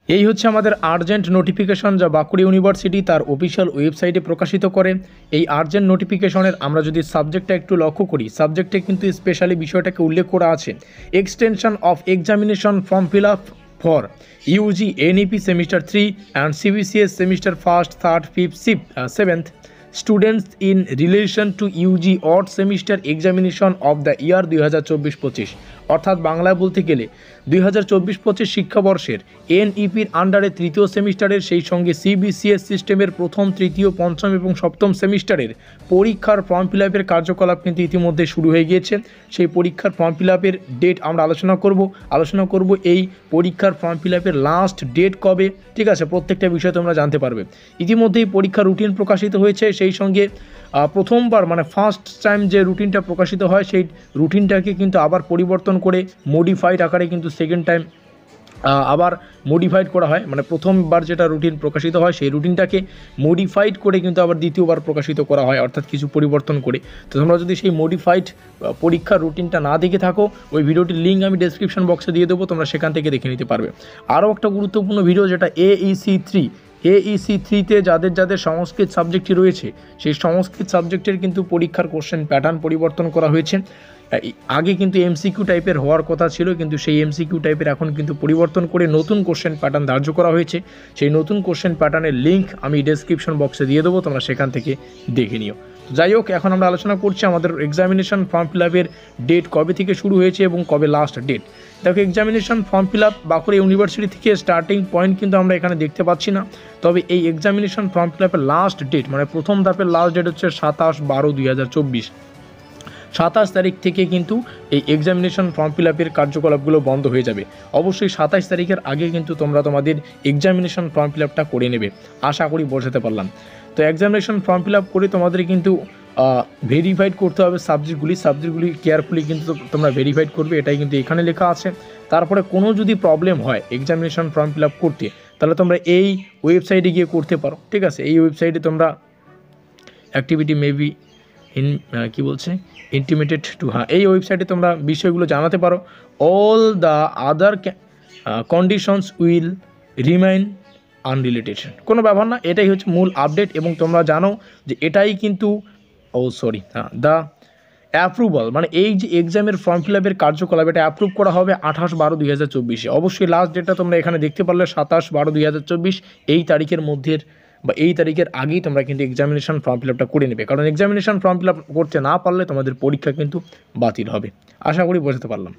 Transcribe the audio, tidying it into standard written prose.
এই হচ্ছে আমাদের আর্জেন্ট নোটিফিকেশন যা বাঁকুড়া ইউনিভার্সিটি তার অফিসিয়াল ওয়েবসাইটে প্রকাশিত করে। এই আর্জেন্ট নোটিফিকেশনের আমরা যদি সাবজেক্টটা একটু লক্ষ্য করি, সাবজেক্টে কিন্তু স্পেশালি বিষয়টাকে উল্লেখ করা আছে, extension of examination form fill up for UG NEP semester 3 and CBCS semester 1st, 3rd, 5th, 6th, 7th students in relation to UG odd semester examination of the year 2024-25 অর্থাৎ বাংলায় বলতে গেলে 2024-25 শিক্ষাবর্ষের এনইপির আন্ডারে তৃতীয় সেমিস্টারের সেই সঙ্গে সিবিসিএস সিস্টেমের প্রথম, তৃতীয়, পঞ্চম এবং সপ্তম সেমিস্টারের পরীক্ষার ফর্ম ফিল আপের কার্যকলাপ কিন্তু ইতিমধ্যে শুরু হয়ে গিয়েছে। সেই পরীক্ষার ফর্ম ফিল আপের ডেট আমরা আলোচনা করব এই পরীক্ষার ফর্ম ফিল আপের লাস্ট ডেট কবে, ঠিক আছে, প্রত্যেকটা বিষয় তোমরা জানতে পারবে। ইতিমধ্যেই পরীক্ষার রুটিন প্রকাশিত হয়েছে, সেই সঙ্গে প্রথমবার মানে ফার্স্ট টাইম যে রুটিনটা প্রকাশিত হয় সেই রুটিনটাকে কিন্তু আবার পরিবর্তন করে মডিফাইড আকারে কিন্তু সেকেন্ড টাইম আবার মডিফাইড করা হয়। মানে প্রথমবার যেটা রুটিন প্রকাশিত হয় সেই রুটিনটাকে মডিফাইড করে কিন্তু আবার দ্বিতীয়বার প্রকাশিত করা হয়, অর্থাৎ কিছু পরিবর্তন করে। তো তোমরা যদি সেই মডিফাইড পরীক্ষার রুটিনটা না দেখে থাকো, ওই ভিডিওটির লিঙ্ক আমি ডেসক্রিপশন বক্সে দিয়ে দেবো, তোমরা সেখান থেকে দেখে নিতে পারবে। আরও একটা গুরুত্বপূর্ণ ভিডিও যেটা AEC 3তে যাদের সংস্কৃত সাবজেক্টটি রয়েছে সেই সংস্কৃত সাবজেক্টের কিন্তু পরীক্ষার কোশ্চেন প্যাটার্ন পরিবর্তন করা হয়েছে। আগে কিন্তু এমসিকিউ টাইপের হওয়ার কথা ছিল, কিন্তু সেই এমসিকিউ টাইপের এখন কিন্তু পরিবর্তন করে নতুন কোশ্চেন প্যাটার্ন ধার্য করা হয়েছে। সেই নতুন কোশ্চেন প্যাটার্নের লিঙ্ক আমি ডেসক্রিপশন বক্সে দিয়ে দেবো, তোমরা সেখান থেকে দেখে নিও। যাই হোক, এখন আমরা আলোচনা করছি আমাদের এক্সামিনেশন ফর্ম ফিল আপের ডেট কবে থেকে শুরু হয়েছে এবং কবে লাস্ট ডেট। দেখো, examination form fill up Bankura university থেকে স্টার্টিং পয়েন্ট কিন্তু আমরা এখানে দেখতে পাচ্ছি না, তবে এই এক্সামিনেশন ফর্ম ফিল আপের লাস্ট ডেট মানে প্রথম ধাপের লাস্ট ডেট হচ্ছে 27/12/2024। 27 তারিখ থেকে কিন্তু এই এক্সামিনেশন ফর্ম ফিল আপের কার্যকলাপগুলো বন্ধ হয়ে যাবে। অবশ্যই 27 তারিখের আগে কিন্তু তোমরা তোমাদের এক্সামিনেশন ফর্ম ফিল আপটা করে নেবে, আশা করি বোঝাতে পারলাম। তো এক্সামিনেশন ফর্ম ফিল আপ করে তোমাদের কিন্তু ভেরিফাইড করতে হবে সাবজেক্টগুলি কেয়ারফুলি কিন্তু তোমরা ভেরিফাইড করবে, এটাই কিন্তু এখানে লেখা আছে। তারপরে কোনো যদি প্রবলেম হয় এক্সামিনেশন ফর্ম ফিল আপ করতে, তাহলে তোমরা এই ওয়েবসাইটে গিয়ে করতে পারো, ঠিক আছে। এই ওয়েবসাইটে তোমরা অ্যাক্টিভিটি মেবি ইন্টিমেটেড টু, এই ওয়েবসাইটে তোমরা বিষয়গুলো জানাতে পারো। All the other conditions will remain unrelated, কোনো ব্যাপার না, এটাই হচ্ছে মূল আপডেট। এবং তোমরা জানো যে এটাই কিন্তু দ্য অ্যাপ্রুভাল মানে এই যে এক্সামের ফর্ম ফিল আপের কার্যকলাপ এটা অ্যাপ্রুভ করা হবে 28/12/2024। অবশ্যই লাস্ট ডেটটা তোমরা এখানে দেখতে পারলে 27/12/2024। এই তারিখের মধ্যে বা এই তারিখের আগেই তোমরা কিন্তু এক্সামিনেশন ফর্ম ফিল আপটা করে নেবে, কারণ এক্সামিনেশন ফর্ম ফিল আপ করতে না পারলে তোমাদের পরীক্ষা কিন্তু বাতিল হবে। আশা করি বোঝাতে পারলাম।